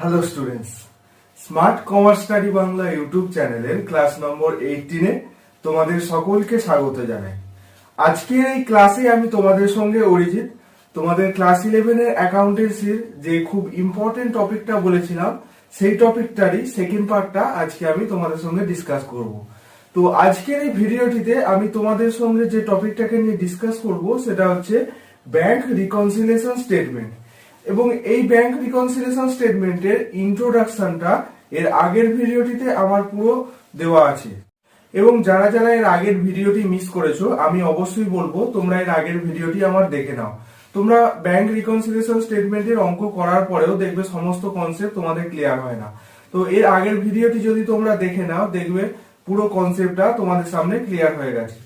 Hello students, smart commerce study Bangla YouTube চ্যানেলের class নম্বর 18-এ তোমাদের সকলকে স্বাগত জানাই। আজকের এই ক্লাসে আমি তোমাদের সঙ্গে অরিজিৎ তোমাদের ক্লাস 11-এর অ্যাকাউন্টেন্সির যে খুব ইম্পর্টেন্ট টপিকটা বলেছিলাম সেই টপিকটারই সেকেন্ড পার্টটা আজকে আমি তোমাদের সঙ্গে ডিসকাস করব। তো আজকের এই ভিডিওটিতে আমি তোমাদের সঙ্গে যে টপিকটাকে নিয়ে ডিসকাস করব সেটা হচ্ছে ব্যাংক রিকনসিলিয়েশন স্টেটমেন্ট। এবং এই ব্যাংক রিকনসিলিয়েশন স্টেটমেন্টের ইন্ট্রোডাকশনটা এর আগের ভিডিওটিতে আমার পুরো দেওয়া আছে। এবং যারা যারা এর আগের ভিডিওটি মিস করেছো আমি অবশ্যই বলবো তোমরা এর আগের ভিডিওটি আমার দেখে নাও। তোমরা ব্যাংক রিকনসিলিয়েশন স্টেটমেন্টের অঙ্ক করার পরেও দেখবে সমস্ত কনসেপ্ট তোমাদের ক্লিয়ার হয় না। তো এর আগের ভিডিওটি যদি তোমরা দেখে নাও দেখবে পুরো কনসেপ্টটা তোমাদের সামনে ক্লিয়ার হয়ে গেছে।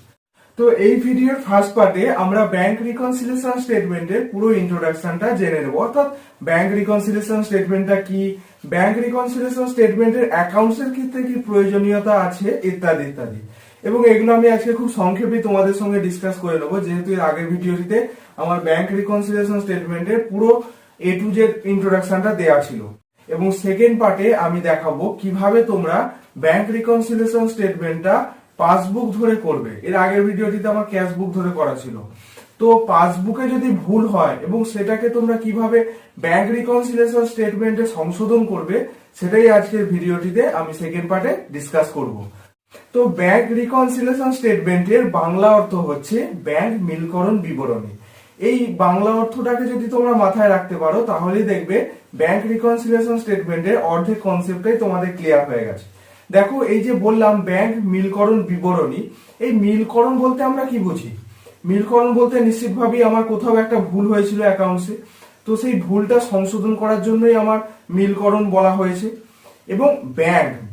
তো এই ভিডিওর ফার্স্ট পার্টে আমরা ব্যাংক রিকনসিলিয়েশন স্টেটমেন্টের পুরো ইন্ট্রোডাকশনটা জেনে নেব, অর্থাৎ ব্যাংক রিকনসিলিয়েশন স্টেটমেন্টটা কি, ব্যাংক রিকনসিলিয়েশন স্টেটমেন্টের অ্যাকাউন্টসের ক্ষেত্রে কি প্রয়োজনীয়তা আছে ইত্যাদি ইত্যাদি। এবং এগুলো আমি আজকে খুব সংক্ষেপে তোমাদের সঙ্গে ডিসকাস করে নেবো, যেহেতু এর আগের ভিডিওটিতে আমার ব্যাংক রিকনসিলিয়েশন স্টেটমেন্টের পুরো A to Z ইন্ট্রোডাকশনটা দেওয়া ছিল। এবং সেকেন্ড পার্টে আমি দেখাবো কিভাবে তোমরা ব্যাংক রিকনসিলিয়েশন স্টেটমেন্টটা পাসবুক ধরে করবে। এর আগের ভিডিওটিতে আমার ক্যাশ বুক ধরে করা ছিল। তো পাসবুকে যদি ভুল হয় এবং সেটাকে তোমরা কিভাবে ব্যাংক রিকনসিলিয়েশন স্টেটমেন্টে সংশোধন করবে সেটাই আজকের ভিডিওটিতে আমি সেকেন্ড পার্টে ডিসকাস করব। তো ব্যাংক রিকনসিলিয়েশন স্টেটমেন্টের বাংলা অর্থ হচ্ছে ব্যাংক মিলকরণ বিবরণী। এই বাংলা অর্থটাকে যদি তোমরা মাথায় রাখতে পারো তাহলেই দেখবে ব্যাংক রিকনসিলিয়েশন স্টেটমেন্টের অর্ধেক কনসেপ্টটাই তোমাদের ক্লিয়ার হয়ে গেছে। দেখো, এই যে বললাম ব্যাংক মিলকরণ বিবরণী, এই মিলকরণ বলতে আমরা কি বুঝি? মিলকরণ বলতে নিশ্চিতভাবেই আমার কোথাও একটা ভুল হয়েছিল অ্যাকাউন্টসে, তো সেই ভুলটা সংশোধন করার জন্যই আমার মিলকরণ বলা হয়েছে। এবং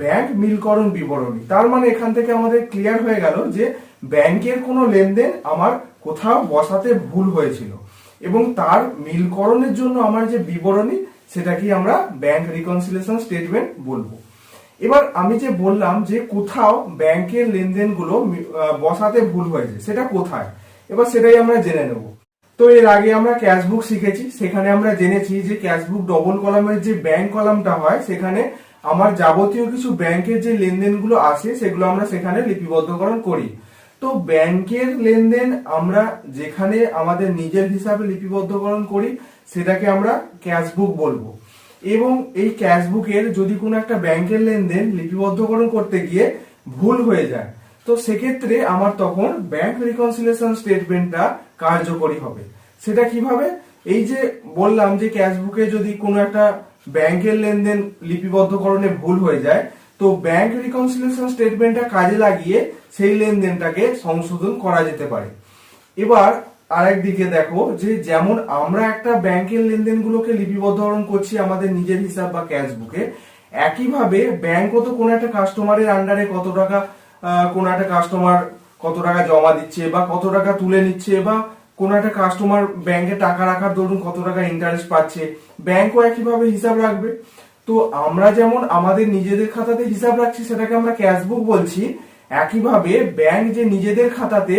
ব্যাংক মিলকরণ বিবরণী, তার মানে এখান থেকে আমাদের ক্লিয়ার হয়ে গেল যে ব্যাংকের কোনো লেনদেন আমার কোথাও বসাতে ভুল হয়েছিল এবং তার মিলকরণের জন্য আমার যে বিবরণী সেটাকে আমরা ব্যাংক রিকনসিলিয়েশন স্টেটমেন্ট বলবো। এবার আমি যে বললাম যে কোথাও ব্যাংকের লেনদেনগুলো বসাতে ভুল হয়েছে, সেটা কোথায়, এবার সেটাই আমরা জেনে নেব। তো এর আগে আমরা ক্যাশবুক শিখেছি, সেখানে আমরা জেনেছি যে ক্যাশবুক ডবল কলামের যে ব্যাংক কলামটা হয় সেখানে আমার যাবতীয় কিছু ব্যাংকের যে লেনদেনগুলো আসে সেগুলো আমরা সেখানে লিপিবদ্ধকরণ করি। তো ব্যাংকের লেনদেন আমরা যেখানে আমাদের নিজের হিসাবে লিপিবদ্ধকরণ করি সেটাকে আমরা ক্যাশবুক বলবো। এবং এই ক্যাশবুকের যদি কোনো একটা ব্যাংকের লেনদেন লিপিবদ্ধকরণ করতে গিয়ে ভুল হয়ে যায় তো সেক্ষেত্রে আমার তখন ব্যাংক রিকনসিলিয়েশন স্টেটমেন্টটা কার্যকরী হবে। সেটা কিভাবে? এই যে বললাম যে ক্যাশবুকে যদি কোনো একটা ব্যাংকের লেনদেন লিপিবদ্ধকরণে ভুল হয়ে যায় তো ব্যাংক রিকনসিলিয়েশন স্টেটমেন্টটা কাজে লাগিয়ে সেই লেনদেনটাকে সংশোধন করা যেতে পারে। এবার আরেকদিকে দেখো যে যেমন আমরা একটা ব্যাংকের লেনদেনগুলোকে লিপিবদ্ধকরণ করছি আমাদের নিজের হিসাব বা ক্যাশবুকে, একইভাবে ব্যাংকও তো কোনো একটা কাস্টমারের আন্ডারে কত টাকা কোনো একটা কাস্টমার কত টাকা জমা দিচ্ছে বা কত টাকা তুলে নিচ্ছে বা কোনো একটা কাস্টমার ব্যাংকে টাকা রাখার দরুন কত টাকা ইন্টারেস্ট পাচ্ছে, ব্যাংকও একইভাবে হিসাব রাখবে। তো আমরা যেমন আমাদের নিজেদের খাতাতে হিসাব রাখছি সেটাকে আমরা ক্যাশবুক বলছি, একইভাবে ব্যাংক যে নিজেদের খাতাতে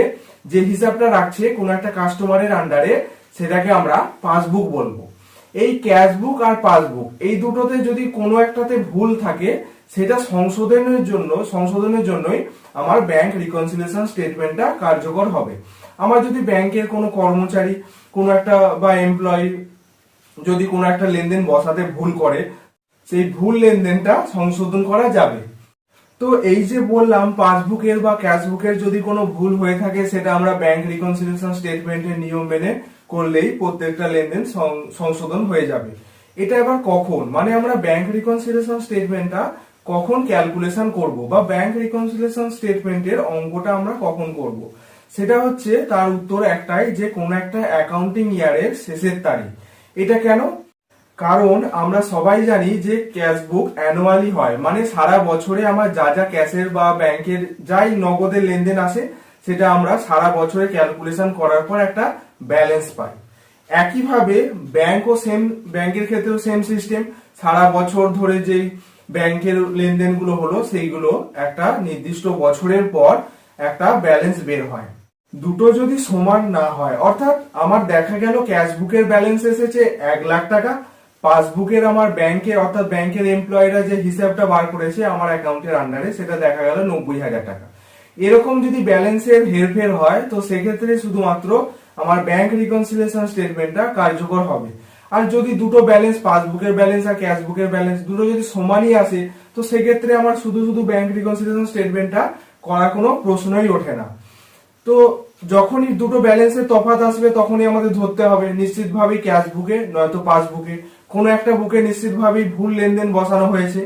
যে হিসাবটা রাখছে কোনো একটা কাস্টমারের আন্ডারে সেটাকে আমরা পাসবুক বলবো। এই ক্যাশবুক আর পাসবুক এই দুটোতে যদি কোনো একটাতে ভুল থাকে সেটা সংশোধনের জন্যই আমার ব্যাংক রিকনসিলিয়েশন স্টেটমেন্টটা কার্যকর হবে। আমার যদি ব্যাংকের কোনো কর্মচারী কোনো একটা বা এমপ্লয়ি যদি কোনো একটা লেনদেন বসাতে ভুল করে সেই ভুল লেনদেনটা সংশোধন করা যাবে। তো এই যে বললাম পাসবুকের বা ক্যাশবুকের যদি কোনো ভুল হয়ে থাকে সেটা আমরা ব্যাংক রিকনসিলিয়েশন স্টেটমেন্টের নিয়ম মেনে করলেই প্রত্যেকটা লেনদেন সংশোধন হয়ে যাবে। এটা এবার কখন, মানে আমরা ব্যাংক রিকনসিলিয়েশন স্টেটমেন্টটা কখন ক্যালকুলেশন করব বা ব্যাংক রিকনসিলিয়েশন স্টেটমেন্টের অঙ্কটা আমরা কখন করব, সেটা হচ্ছে তার উত্তর একটাই যে কোন একটা অ্যাকাউন্টিং ইয়ারের শেষের তারিখ। এটা কেন? কারণ আমরা সবাই জানি যে ক্যাশবুক অ্যানুয়ালি হয়, মানে সারা বছরে আমার যা যা ক্যাশের বা ব্যাংকের যাই নগদের লেনদেন আসে সেটা আমরা সারা বছরে ক্যালকুলেশন করার পর একটা ব্যালেন্স পাই। একইভাবে ব্যাংকের ক্ষেত্রেও সেম সিস্টেম, সারা বছর ধরে যে ব্যাংকের লেনদেনগুলো হলো সেইগুলো একটা নির্দিষ্ট বছরের পর একটা ব্যালেন্স বের হয়। দুটো যদি সমান না হয়, অর্থাৎ আমার দেখা গেল ক্যাশবুকের ব্যালেন্স এসেছে 1 লাখ টাকা পাসবুকের আমার ব্যাংকের অর্থাৎ ব্যাংকের এমপ্লয়িরা যে হিসাবটা বার করেছে আমার অ্যাকাউন্টের আন্ডারে, সেটা দেখা গেল 90,000 টাকা। এরকম যদি ব্যালেন্সের হেরফের হয় তো সেক্ষেত্রে শুধুমাত্র আমার ব্যাংক রিকনসিলিয়েশন স্টেটমেন্টটা কার্যকর হবে। আর যদি দুটো ব্যালেন্স, পাসবুকের ব্যালেন্স আর ক্যাশবুকের ব্যালেন্স দুটো যদি সমানই আসে তো সেক্ষেত্রে আমার শুধু শুধু ব্যাংক রিকনসিলিয়েশন স্টেটমেন্টটা করার কোনো প্রশ্নই ওঠে না। তো যখনই দুটো ব্যালেন্সের তফাৎ আসবে তখনই আমাদের ধরতে হবে নিশ্চিতভাবেই ক্যাশবুকে নয়তো পাসবুকে কোনো একটা বুকে নিশ্চিতভাবেই ভুল লেনদেন বসানো হয়েছে,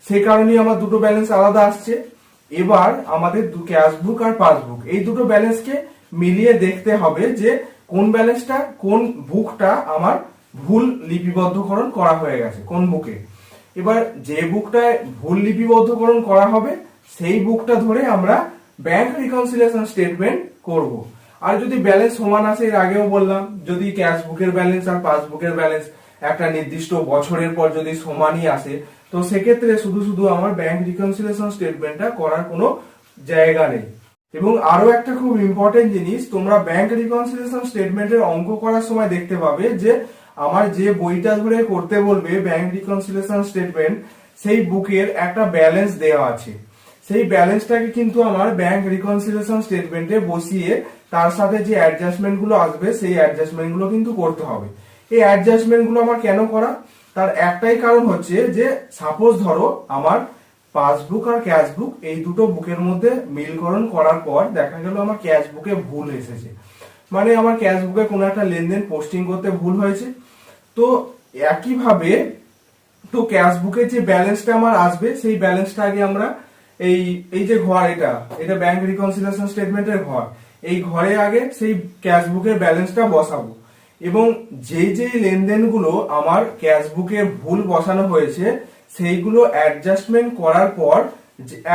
সেই কারণেই আমার দুটো ব্যালেন্স আলাদা আসছে। এবার আমাদের ক্যাশবুক আর পাসবুক এই দুটো ব্যালেন্সকে মিলিয়ে দেখতে হবে যে কোন ব্যালেন্সটা, কোন বুকটা আমার ভুল লিপিবদ্ধকরণ করা হয়ে গেছে কোন বুকে। এবার যে বুকটায় ভুল লিপিবদ্ধকরণ করা হবে সেই বুকটা ধরে আমরা ব্যাংক রিকনসিলিয়েশন স্টেটমেন্ট করব। আর যদি ব্যালেন্স সমান আসে, এর আগেও বললাম, যদি ক্যাশবুকের ব্যালেন্স আর পাসবুকের ব্যালেন্স একটা নির্দিষ্ট বছরের পর যদি সমানই আসে তো সেক্ষেত্রে শুধু শুধু আমার ব্যাংক রিকনসিলিয়েশন স্টেটমেন্টটা করার কোনো জায়গা নেই। এবং আরো একটা খুব ইম্পর্টেন্ট জিনিস, তোমরা ব্যাংক রিকনসিলিয়েশন স্টেটমেন্টের অঙ্ক করার সময় দেখতে পাবে যে আমার যে বইটা ধরে করতে বলবে ব্যাংক রিকনসিলিয়েশন স্টেটমেন্ট, সেই বুকের একটা ব্যালেন্স দেওয়া আছে। সেই ব্যালেন্সটাকে কিন্তু আমার ব্যাংক রিকনসিলিয়েশন স্টেটমেন্টে বসিয়ে তার সাথে যে অ্যাডজাস্টমেন্ট গুলো আসবে সেই অ্যাডজাস্টমেন্ট গুলো কিন্তু করতে হবে। এই অ্যাডজাস্টমেন্ট গুলো আমার কেন করা, তার একটাই কারণ হচ্ছে যে সাপোজ ধরো আমার পাসবুক আর ক্যাশবুক এই দুটো বুকের মধ্যে মিলকরণ করার পর দেখা গেল আমার ক্যাশবুকে ভুল এসেছে, মানে আমার ক্যাশবুকে কোনো একটা লেনদেন পোস্টিং করতে ভুল হয়েছে। তো একইভাবে তো ক্যাশবুকের যে ব্যালেন্সটা আমার আসবে সেই ব্যালেন্সটা আগে আমরা এই এই যে ঘর, এটা ব্যাংক রিকনসিলিয়েশন স্টেটমেন্টের ঘর, এই ঘরে আগে সেই ক্যাশবুকের ব্যালেন্সটা বসাবো এবং যেই যেই লেনদেনগুলো আমার ক্যাশবুকে ভুল বসানো হয়েছে সেইগুলো অ্যাডজাস্টমেন্ট করার পর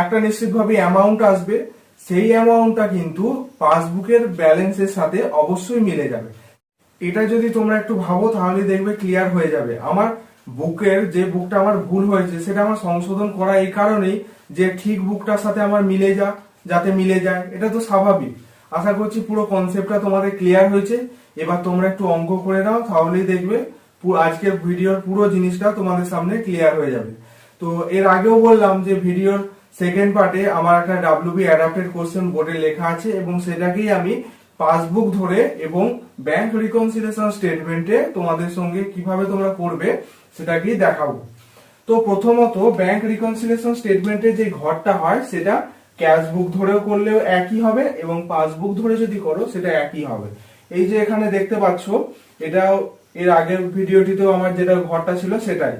একটা নিশ্চিতভাবে অ্যামাউন্ট আসবে, সেই অ্যামাউন্টটা কিন্তু পাসবুকের ব্যালেন্সের সাথে অবশ্যই মিলে যাবে। এটা যদি তোমরা একটু ভাবো তাহলে দেখবে ক্লিয়ার হয়ে যাবে। আমার বুকের যে বুকটা আমার ভুল হয়েছে সেটা আমার সংশোধন করা এই কারণেই যে ঠিক বুকটার সাথে আমার যাতে মিলে যায়, এটা তো স্বাভাবিক। আশা করছি পুরো কনসেপ্টটা তোমাদের ক্লিয়ার হয়েছে। এবার তোমরা একটু অঙ্ক করে নাও, তাহলেই দেখবে আজকের ভিডিওর পুরো জিনিসটা তোমাদের সামনে ক্লিয়ার হয়ে যাবে। তো এর আগেও বললাম যে ভিডিওর সেকেন্ড পার্টে আমার একটা WB অ্যাডাপ্টেড কোশ্চেন বোর্ডে লেখা আছে এবং সেটাকেই আমি পাসবুক ধরে এবং ব্যাংক রিকনসিলিয়েশন স্টেটমেন্টে তোমাদের সঙ্গে কিভাবে তোমরা করবে সেটাকেই দেখাবো। তো প্রথমত ব্যাংক রিকনসিলিয়েশন স্টেটমেন্টে যে ঘরটা হয় সেটা ক্যাশবুক ধরেও করলেও একই হবে এবং পাসবুক ধরে যদি করো সেটা একই হবে। এই যে এখানে দেখতে পাচ্ছ, এটাও এর আগের ভিডিওটিতেও আমার যেটা ঘরটা ছিল সেটাই।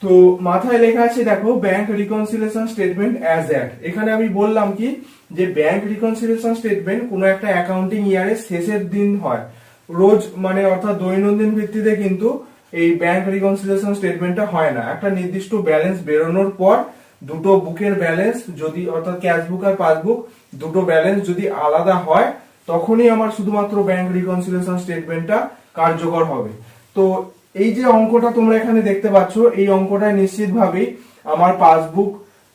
তো মাথায় লেখা আছে দেখো bank reconciliation statement as at. এখানে আমি বললাম কি যে ব্যাংক রিকনসিলিয়েশন স্টেটমেন্ট কোনো একটা অ্যাকাউন্টিং ইয়ারের শেষের দিন হয়, রোজ মানে অর্থাৎ দৈনন্দিন ভিত্তিতে কিন্তু এই ব্যাংক রিকনসিলিয়েশন স্টেটমেন্টটা হয় না। একটা নির্দিষ্ট ব্যালেন্স বেরোনোর পর দুটো বুকের ব্যালেন্স যদি অর্থাৎ ক্যাশবুক আর পাসবুক দুটো ব্যালেন্স যদি আলাদা হয় তখনই আমার শুধুমাত্র ব্যাংক রিকনসিলিয়েশন স্টেটমেন্টটা কার্যকর হবে। তো এই যে অঙ্কটা তোমরা এখানে দেখতে পাচ্ছ এই অঙ্কটা নিশ্চিতভাবেই আমার পাসবুক,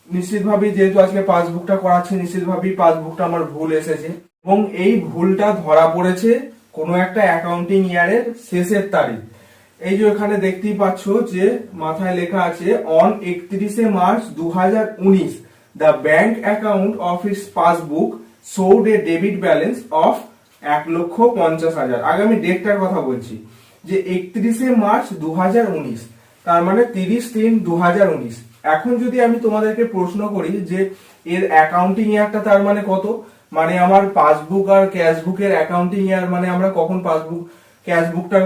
নিশ্চিতভাবেই যেহেতু আজকে পাসবুকটা করাচ্ছে নিশ্চিতভাবেই পাসবুকটা আমার ভুল এসেছে এবং এই ভুলটা ধরা পড়েছে কোনো একটা অ্যাকাউন্টিং ইয়ারের শেষের তারিখ। এই যে এখানে দেখতেই পাচ্ছ যে মাথায় লেখা আছে on 31 March 2019 the bank account of its passbook showed A debit balance of 1,50,000। আগে আমি ডেটটার কথা বলছি যে 31 মার্চ 2019, তার মানে 30/3/2019। এখন যদি আমি তোমাদেরকে প্রশ্ন করি যে এর অ্যাকাউন্টিং ইয়ারটা তার মানে কত, মানে আমার পাসবুক আর ক্যাশবুকের অ্যাকাউন্টিং ইয়ার মানে আমরা কখন পাসবুক ক্যাশবুকটা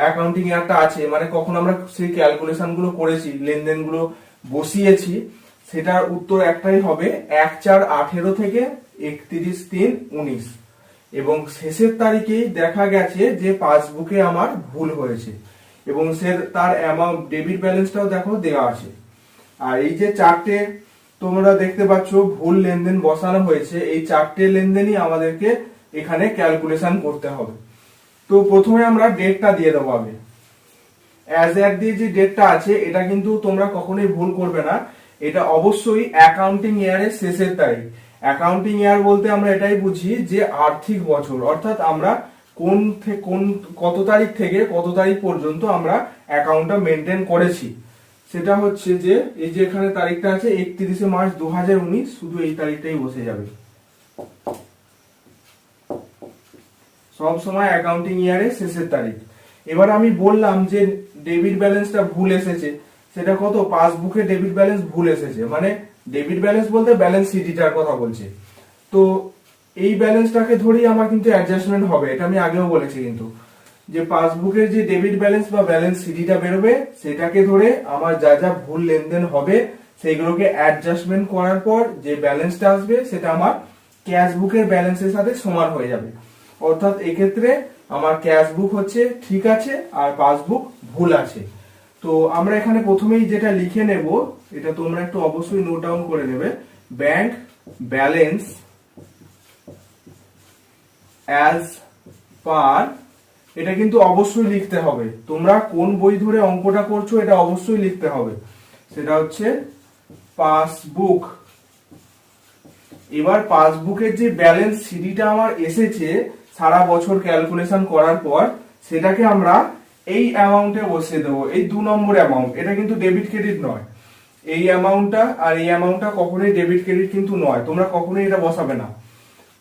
অ্যাকাউন্টিং ইয়ারটা আছে মানে কখন আমরা সেই ক্যালকুলেশন গুলো করেছি, লেনদেন গুলো বসিয়েছি, সেটার উত্তর একটাই হবে 1/4/18 থেকে 31/3/19। এবং শেষের তারিখেই দেখা গেছে যে পাসবুকে আমার ভুল হয়েছে এবং তার অ্যামাউন্ট ডেবিট ব্যালেন্সটাও দেখো দেওয়া আছে। আর এই যে চারটে তোমরা দেখতে পাচ্ছ ভুল লেনদেন বসানো হয়েছে, এই চারটে লেনদেনই আমাদেরকে এখানে ক্যালকুলেশন করতে হবে। তো প্রথমে আমরা ডেটটা দিয়ে দেবো। আগে অ্যাজ অ্যাট দিয়ে যে ডেটটা আছে এটা কিন্তু তোমরা কখনোই ভুল করবে না, এটা অবশ্যই অ্যাকাউন্টিং ইয়ারের শেষের তারিখ। অ্যাকাউন্টিং ইয়ার বলতে আমরা এটাই বুঝি যে আর্থিক বছর, অর্থাৎ আমরা কোন কত তারিখ থেকে কত তারিখ পর্যন্ত আমরা অ্যাকাউন্টটা মেনটেন করেছি, সেটা হচ্ছে যে এই যে এখানে তারিখটা আছে 31শে মার্চ 2019, শুধু এই তারিখটাই বসে যাবে। সব সময় অ্যাকাউন্টিং ইয়ারের শেষের তারিখ। এবার আমি বললাম যে ডেবিট ব্যালেন্সটা ভুল এসেছে, সেটা কত, পাসবুকে ডেবিট ব্যালেন্স ভুল এসেছে, মানে ডেবিট ব্যালেন্স বলতে ব্যালেন্স শিটটার কথা বলছে। তো এই ব্যালেন্সটাকে ধরেই আমার কিন্তু অ্যাডজাস্টমেন্ট হবে, এটা আমি আগেও বলেছি কিন্তু, যে পাসবুকের যে ডেবিট ব্যালেন্স বা ব্যালেন্স সিডিটা বেরোবে সেটাকে ধরে আমার যা যা ভুল লেনদেন হবে সেইগুলোকে অ্যাডজাস্টমেন্ট করার পর যে ব্যালেন্সটা আসবে সেটা আমার ক্যাশ বুকের ব্যালেন্সের সাথে সমান হয়ে যাবে। অর্থাৎ এক্ষেত্রে আমার ক্যাশ বুক হচ্ছে ঠিক আছে আর পাসবুক ভুল আছে। তো আমরা এখানে প্রথমেই যেটা লিখে নেব, এটা তোমরা একটু অবশ্যই নোট ডাউন করে নেবে, ব্যাংক ব্যালেন্স অ্যাজ পার, এটা কিন্তু অবশ্যই লিখতে হবে। তোমরা কোন বই ধরে অঙ্কটা করছো এটা অবশ্যই লিখতে হবে, সেটা হচ্ছে পাসবুক। এবার পাসবুকের যে ব্যালেন্স সিডিটা আমার এসেছে সারা বছর ক্যালকুলেশন করার পর, সেটাকে আমরা এই অ্যামাউন্টে বসিয়ে দেবো, এই 2 নম্বর অ্যামাউন্ট। এটা কিন্তু ডেবিট ক্রেডিট নয়, এই অ্যামাউন্টটা আর এই অ্যামাউন্টটা কখনোই ডেবিট ক্রেডিট কিন্তু নয়, তোমরা কখনোই এটা বসাবে না।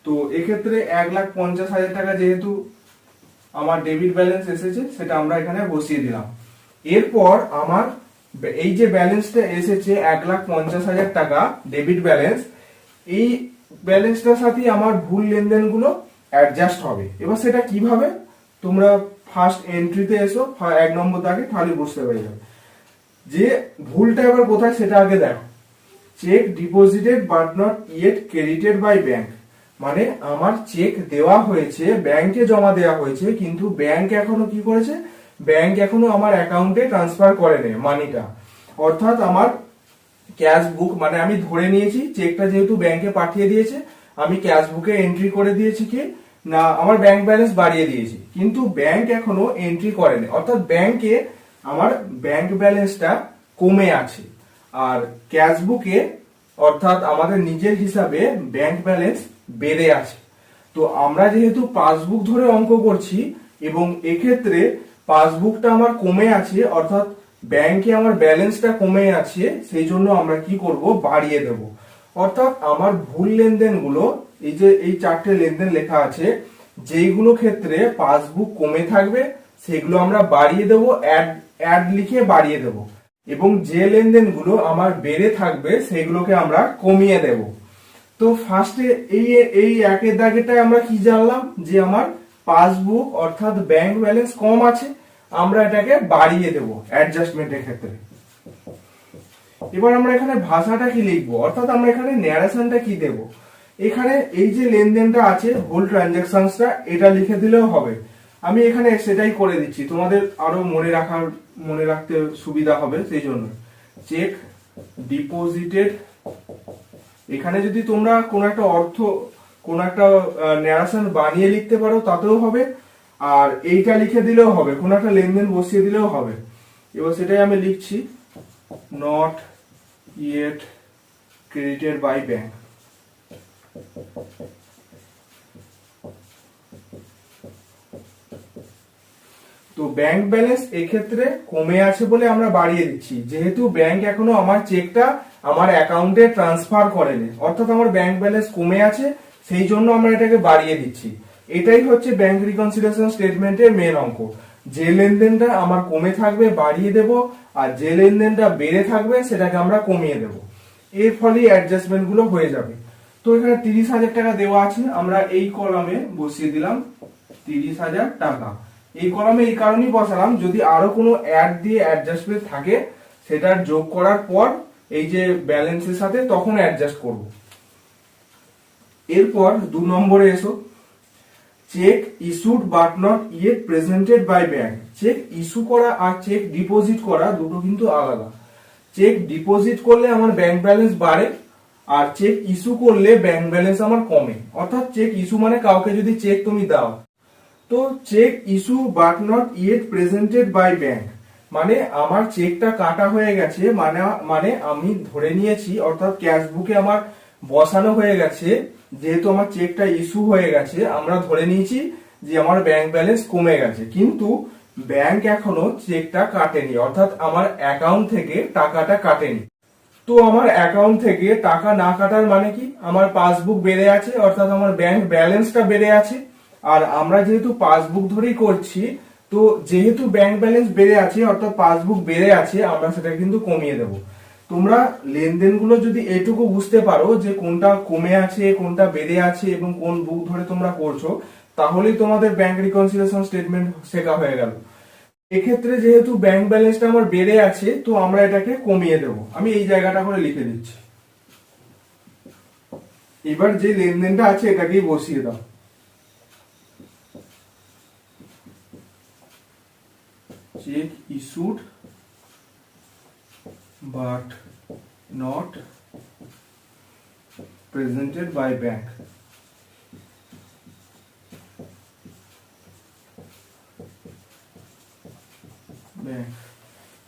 তো এক্ষেত্রে 1,50,000 টাকা যেহেতু আমার ডেবিট ব্যালেন্স এসেছে, সেটা আমরা এখানে বসিয়ে দিলাম। এরপর আমার এই যে ব্যালেন্সটা এসেছে 1,50,000 টাকা ডেবিট ব্যালেন্স, এই ব্যালেন্সটার সাথে আমার ভুল লেনদেনগুলো অ্যাডজাস্ট হবে। এবার সেটা কিভাবে, তোমরা ফার্স্ট এন্ট্রিতে এসো 1 নম্বর দাগে, তাহলে বুঝতে পেরে যাবে যে ভুলটা এবার কোথায় সেটা আগে দেখো। Cheque deposited but not yet credited by bank, মানে আমার চেক দেওয়া হয়েছে, ব্যাংকে জমা দেওয়া হয়েছে, কিন্তু ব্যাংক এখনো কি করেছে, ব্যাংক এখনো আমার অ্যাকাউন্টে ট্রান্সফার করেনি মানিটা। অর্থাৎ আমার ক্যাশ বুক, মানে আমি ধরে নিয়েছি চেকটা যেহেতু ব্যাংকে পাঠিয়ে দিয়েছে, আমি ক্যাশ বুকে এন্ট্রি করে দিয়েছি কি না আমার ব্যাংক ব্যালেন্স বাড়িয়ে দিয়েছি, কিন্তু ব্যাংক এখনো এন্ট্রি করেনি। অর্থাৎ ব্যাংকে আমার ব্যাংক ব্যালেন্সটা কমে আছে, আর ক্যাশ বুকে অর্থাৎ আমাদের নিজের হিসাবে ব্যাংক ব্যালেন্স বেড়ে আছে। তো আমরা যেহেতু পাসবুক ধরে অঙ্ক করছি এবং এক্ষেত্রে পাসবুকটা আমার কমে আছে, অর্থাৎ ব্যাংকে আমার ব্যালেন্সটা কমে আছে, সেই জন্য আমরা কি করব, বাড়িয়ে দেব। অর্থাৎ আমার ভুল লেনদেনগুলো, এই যে এই 4টে লেনদেন লেখা আছে, যেইগুলো ক্ষেত্রে পাসবুক কমে থাকবে সেগুলো আমরা বাড়িয়ে দেব, অ্যাড লিখে বাড়িয়ে দেব, এবং যে লেনদেনগুলো আমার বেড়ে থাকবে সেগুলোকে আমরা কমিয়ে দেব। তো ফার্স্টে এই একের দাগেটায় আমরা কি জানলাম, যে আমার পাসবুক অর্থাৎ ব্যাংক ব্যালেন্স কম আছে, আমরা এটাকে বাড়িয়ে দেব অ্যাডজাস্টমেন্টের ক্ষেত্রে। এবার আমরা এখানে ভাষাটা কি লিখবো, অর্থাৎ আমরা এখানে ন্যারেশনটা কি দেব। এখানে এই যে লেনদেনটা আছে হোল ট্রানজাকশনসটা, এটা লিখে দিলেও হবে। আমি এখানে সেটাই করে দিচ্ছি, তোমাদের আরো মনে রাখতে সুবিধা হবে সেই জন্য। চেক ডিপোজিটেড, এখানে যদি তোমরা কোন একটা ন্যারেশন বানিয়ে লিখতে পারো তাতেও হবে, আর এইটা লিখে দিলেও হবে, কোন একটা লেনদেন বসিয়ে দিলেও হবে। এবার সেটাই আমি লিখছি, not yet credited by bank. তো ব্যাংক ব্যালেন্স এক্ষেত্রে কমে আছে বলে আমরা বাড়িয়ে দিচ্ছি, যেহেতু ব্যাংক এখনো আমার চেকটা আমার অ্যাকাউন্টে ট্রান্সফার করেনি, অর্থাৎ আমার ব্যাংক ব্যালেন্স কমে আছে, সেই জন্য আমরা এটাকে বাড়িয়ে দিচ্ছি। এটাই হচ্ছে ব্যাংক রিকনসিলিয়েশন স্টেটমেন্টের মেন অঙ্ক, যে লেনদেনটা আমার কমে থাকবে বাড়িয়ে দেব, আর যে লেনদেনটা বেড়ে থাকবে সেটাকে আমরা কমিয়ে দেব। এর ফলে অ্যাডজাস্টমেন্ট গুলো হয়ে যাবে। তো এখানে 30,000 টাকা দেওয়া আছে, আমরা এই কলামে বসিয়ে দিলাম 30,000 টাকা। এই কলামে এই কারণেই বসালাম, যদি আরো কোনো অ্যাড দিয়ে অ্যাডজাস্টমেন্ট থাকে সেটা যোগ করার পর এই যে ব্যালেন্সের সাথে তখন অ্যাডজাস্ট করব। এরপর 2 নম্বরে এসো, cheque issued but not yet presented by bank. Cheque issue করা আর চেক ডিপোজিট করা দুটো কিন্তু আলাদা। চেক ডিপোজিট করলে আমার ব্যাংক ব্যালেন্স বাড়ে, আর চেক ইস্যু করলে ব্যাংক ব্যালেন্স আমার কমে। অর্থাৎ চেক ইস্যু মানে কাউকে যদি চেক তুমি দাও, তো cheque issue but not yet presented by bank মানে আমার চেকটা কাটা হয়ে গেছে, মানে আমি ধরে নিয়েছি, অর্থাৎ ক্যাশ বুকে আমার বসানো হয়ে গেছে, যেহেতু আমার চেকটা ইস্যু হয়ে গেছে, আমরা ধরে নিয়েছি যে আমার ব্যাংক ব্যালেন্স কমে গেছে, কিন্তু ব্যাংক এখনো চেকটা কাটেনি, অর্থাৎ আমার অ্যাকাউন্ট থেকে টাকাটা কাটেনি। তো আমার অ্যাকাউন্ট থেকে টাকা না কাটার মানে কি, আমার পাসবুক বেড়ে আছে, অর্থাৎ আমার ব্যাংক ব্যালেন্সটা বেড়ে আছে। আর আমরা যেহেতু পাসবুক ধরেই করছি, তো যেহেতু ব্যাংক ব্যালেন্স বেড়ে আছে অর্থাৎ পাসবুক বেড়ে আছে, আমরা সেটা কিন্তু কমিয়ে দেব। তোমরা লেনদেনগুলো যদি এটুকু বুঝতে পারো যে কোনটা কমে আছে, কোনটা বেড়ে আছে এবং কোন বুক ধরে তোমরা করছো, তাহলেই তোমাদের ব্যাংক রিকনসিলিয়েশন স্টেটমেন্ট শেখা হয়ে গেল। এক্ষেত্রে যেহেতু ব্যাংক ব্যালেন্সটা আমার বেড়ে আছে, তো আমরা এটাকে কমিয়ে দেব। আমি এই জায়গাটা করে লিখে দিচ্ছি। এবার যে লেনদেনটা আছে এটাকেই বসিয়ে দাও। Cheque issued but not presented by bank.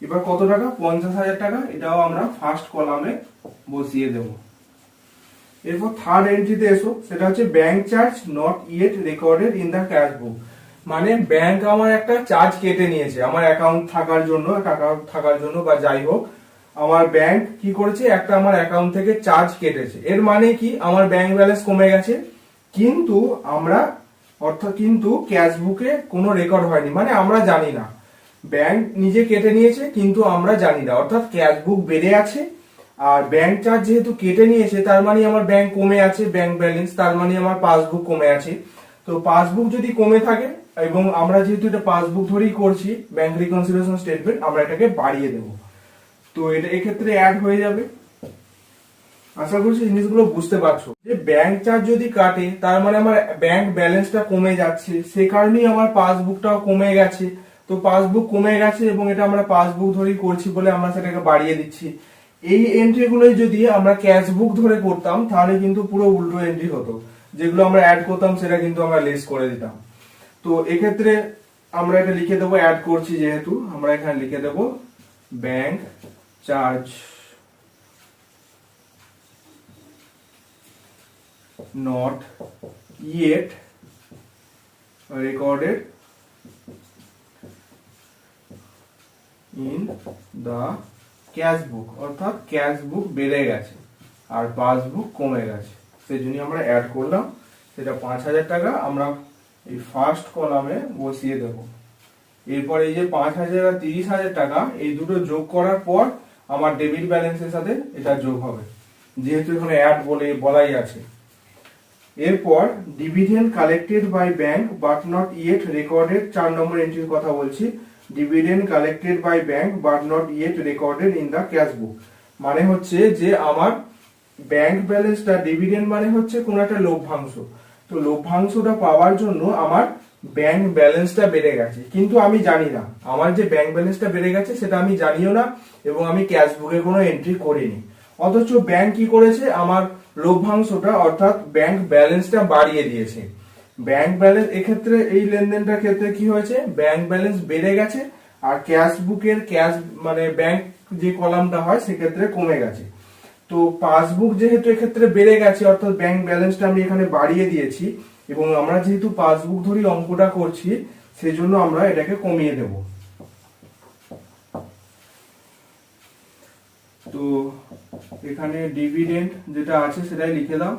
এবার কত টাকা? 50,000 টাকা। এটাও আমরা ফার্স্ট কলামে বসিয়ে দেব। এরপর থার্ড এন্ট্রিতে এসো, সেটা হচ্ছে bank charge not yet recorded in the cash book. মানে ব্যাংক আমার একটা চার্জ কেটে নিয়েছে আমার অ্যাকাউন্ট থাকার জন্য, টাকা থাকার জন্য বা যাই হোক, আমার ব্যাংক কি করেছে, একটা আমার অ্যাকাউন্ট থেকে চার্জ কেটেছে। এর মানে কি, আমার ব্যাংক ব্যালেন্স কমে গেছে, কিন্তু আমরা কিন্তু ক্যাশ বুকে কোনো রেকর্ড হয়নি, মানে আমরা জানি না। ব্যাংক নিজে কেটে নিয়েছে কিন্তু আমরা জানি না, অর্থাৎ ক্যাশ বুক বেড়ে আছে আর ব্যাংক চার্জ যেহেতু কেটে নিয়েছে, তার মানে আমার ব্যাংক কমে আছে, ব্যাংক ব্যালেন্স, তার মানে আমার পাসবুক কমে আছে। তো পাসবুক যদি কমে থাকে এবং আমরা যেহেতু এটা পাসবুক ধরেই করছি ব্যাংক রিকনসিলিয়েশন স্টেটমেন্ট, আমরা এটাকে বাড়িয়ে দেব। তো এটা এক্ষেত্রে অ্যাড হয়ে যাবে। আশা করছি জিনিসগুলো বুঝতে পারছো যে ব্যাংক চার্জ যদি কাটে তার মানে আমার ব্যাংক ব্যালেন্সটা কমে যাচ্ছে, সে কারণেই আমার পাসবুকটাও কমে গেছে। তো পাসবুক কমে গেছে এবং এটা আমরা পাসবুক ধরেই করছি বলে আমরা সেটাকে বাড়িয়ে দিচ্ছি। এই এন্ট্রিগুলোই যদি আমরা ক্যাশ বুক ধরে করতাম তাহলে কিন্তু পুরো উল্টো এন্ট্রি হতো, যেগুলো আমরা অ্যাড করতাম সেটা কিন্তু আমরা লেস করে দিতাম। তো এক্ষেত্রে আমরা এটা লিখে দেবো, অ্যাড করছি যেহেতু, আমরা এখানে লিখে দেবো bank charge not yet recorded in the cash book, অর্থাৎ ক্যাশ বুক বেড়ে গেছে আর পাসবুক কমে গেছে, সেই জন্য আমরা অ্যাড করলাম। সেটা 5,000 টাকা আমরা এই ফার্স্ট কলামে বসিয়ে দেব। এরপর এই যে 5,000 আর 30,000 টাকা, এই দুটো যোগ করার পর আমার ডেবিট ব্যালেন্সের সাথে এটা যোগ হবে, যেহেতু এখানে অ্যাড বলাই আছে। এরপর dividend collected by bank but not yet recorded, 4 নম্বর এন্ট্রির কথা বলছি। Dividend collected by bank but not yet recorded in the cash book, মানে হচ্ছে যে আমার ব্যাংক ব্যালেন্সটা, ডিভিডেন্ড মানে হচ্ছে কোন একটা লভ্যাংশ, তো লভ্যাংশটা পাওয়ার জন্য আমার ব্যাংক ব্যালেন্সটা বেড়ে গেছে, কিন্তু আমি জানি না আমার যে ব্যাংক ব্যালেন্সটা বেড়ে গেছে সেটা আমি জানিও না এবং আমি ক্যাশ বুকে কোনো এন্ট্রি করিনি। অথচ ব্যাংক কি করেছে, আমার লভ্যাংশটা অর্থাৎ ব্যাংক ব্যালেন্সটা বাড়িয়ে দিয়েছে। ব্যাংক ব্যালেন্স এক্ষেত্রে এই লেনদেনটার ক্ষেত্রে কি হয়েছে, ব্যাংক ব্যালেন্স বেড়ে গেছে আর ক্যাশ বুকের ক্যাশ মানে ব্যাংক যে কলামটা হয় সেক্ষেত্রে কমে গেছে। তো পাসবুক যেহেতু এক্ষেত্রে বেড়ে গেছে অর্থাৎ ব্যাংক ব্যালেন্সটা আমি এখানে বাড়িয়ে দিয়েছি এবং আমরা যেহেতু পাসবুক ধরেই অঙ্কটা করছি সেজন্য আমরা এটাকে কমিয়ে দেব। তো এখানে ডিভিডেন্ড যেটা আছে সেটাই লিখে দাও।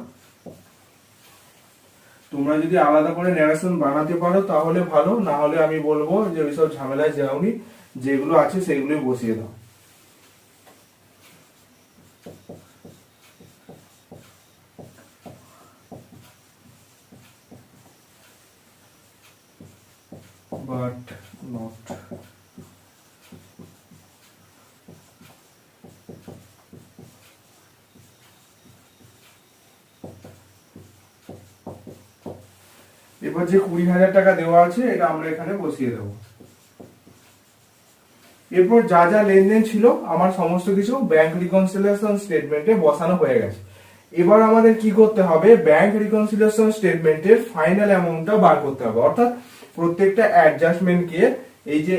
তোমরা যদি আলাদা করে ন্যারেশন বানাতে পারো তাহলে ভালো, না হলে আমি বলবো যে ওইসব ঝামেলায় যাওনি, যেগুলো আছে সেগুলোই বসিয়ে দাও। but not এবার যে 20,000 টাকা দেওয়া আছে এটা আমরা এখানে বসিয়ে দেব। এরপর যা যা লেনদেন ছিল আমার সমস্ত কিছু ব্যাংক রিকনসিলিয়েশন স্টেটমেন্টে বসানো হয়ে গেছে। এবার আমাদের কি করতে হবে, ব্যাংক রিকনসিলিয়েশন স্টেটমেন্টের ফাইনাল অ্যামাউন্টটা বার করতে হবে, অর্থাৎ প্রত্যেকটা অ্যাডজাস্টমেন্টকে এই যে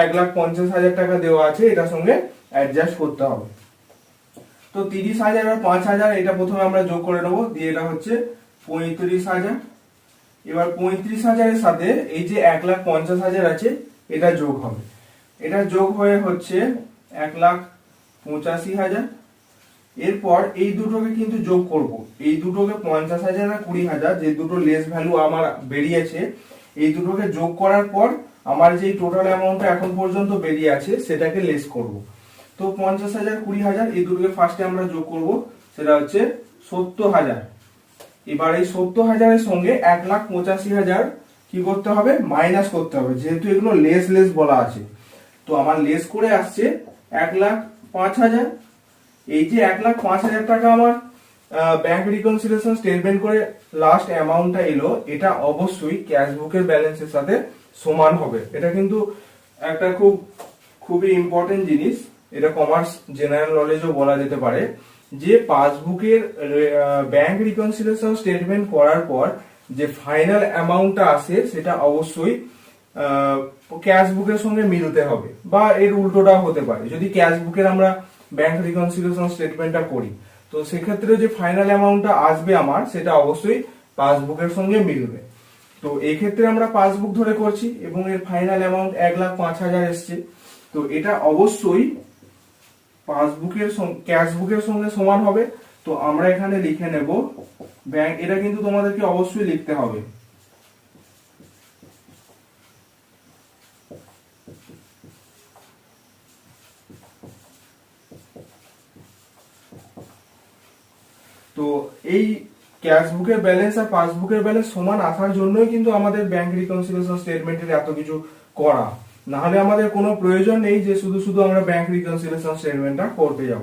1,50,000 টাকা দেওয়া আছে এটার সঙ্গে অ্যাডজাস্ট করতে হবে। তো 30,000 আর 5,000 এটা প্রথমে আমরা যোগ করে নেবো, দিয়ে এটা হচ্ছে 35,000 এবার 35,000-এর সাথে এই যে 1,50,000 আছে এটা যোগ হবে। এটা যোগ হয়ে হচ্ছে 1,85,000। এরপর এই দুটোকে কিন্তু যোগ করব, এই দুটোকে 50,000 আর 20,000 যে দুটো লেস ভ্যালু আমার বেরিয়েছে, এই দুটোকে যোগ করার পর আমার যে টোটাল অ্যামাউন্টটা এখন পর্যন্ত বেরিয়ে আছে সেটাকে লেস করব। তো 50,000 20,000 এই দুটোকে ফার্স্টে আমরা যোগ করব, সেটা হচ্ছে 70,000। এবার এই 70,000-এর সঙ্গে 1,85,000 কি করতে হবে, মাইনাস করতে হবে, যেহেতু এগুলো লেস লেস বলা আছে। তো আমার লেস করে আসছে 1,05,000। এই যে 1,05,000 টাকা আমার ব্যাংক রিকনসিলিয়েশন স্টেটমেন্ট করে লাস্ট অ্যামাউন্টটা এলো, এটা অবশ্যই ক্যাশ বুকের ব্যালেন্সের সাথে সমান হবে। এটা কিন্তু একটা খুবই ইম্পর্টেন্ট জিনিস, এটা কমার্স জেনারেল নলেজও বলা যেতে পারে, যে পাসবুকের ব্যাংক রিকনসিলিয়েশন স্টেটমেন্ট করার পর যে ফাইনাল অ্যামাউন্টটা আসে সেটা অবশ্যই ক্যাশ বুকের সঙ্গে মিলতে হবে, বা এর উল্টোটাও হতে পারে। যদি ক্যাশ বুকের আমরা ব্যাংক রিকনসিলিয়েশন স্টেটমেন্টটা করি, তো সেক্ষেত্রে যে ফাইনাল অ্যামাউন্টটা আসবে আমার, সেটা অবশ্যই পাসবুকের সঙ্গে মিলবে। তো এই ক্ষেত্রে আমরা পাসবুক ধরে করছি এবং এর ফাইনাল অ্যামাউন্ট 1,05,000 এসছে। তো এটা অবশ্যই পাসবুকের ক্যাশ বুকের সঙ্গে সমান হবে। তো আমরা এখানে লিখে নেব ব্যাংক, এটা কিন্তু তোমাদেরকে অবশ্যই লিখতে হবে। তো এই ক্যাশ বুকের ব্যালেন্স আর পাসবুকের ব্যালেন্স সমান আসার জন্যই কিন্তু আমাদের ব্যাংক রিকনসিলিয়েশন স্টেটমেন্টের এত কিছু করা, না হলে আমাদের কোনো প্রয়োজন নেই যে শুধু শুধু আমরা ব্যাংক রিকনসিলিয়েশন স্টেটমেন্টটা করতে যাব।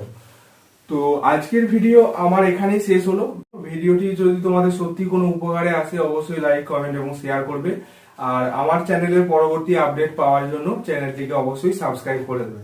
তো আজকের ভিডিও আমার এখানেই শেষ হলো। ভিডিওটি যদি তোমাদের সত্যি কোনো উপকারে আসে অবশ্যই লাইক কমেন্ট এবং শেয়ার করবে, আর আমার চ্যানেলের পরবর্তী আপডেট পাওয়ার জন্য চ্যানেলটিকে অবশ্যই সাবস্ক্রাইব করে দেবে।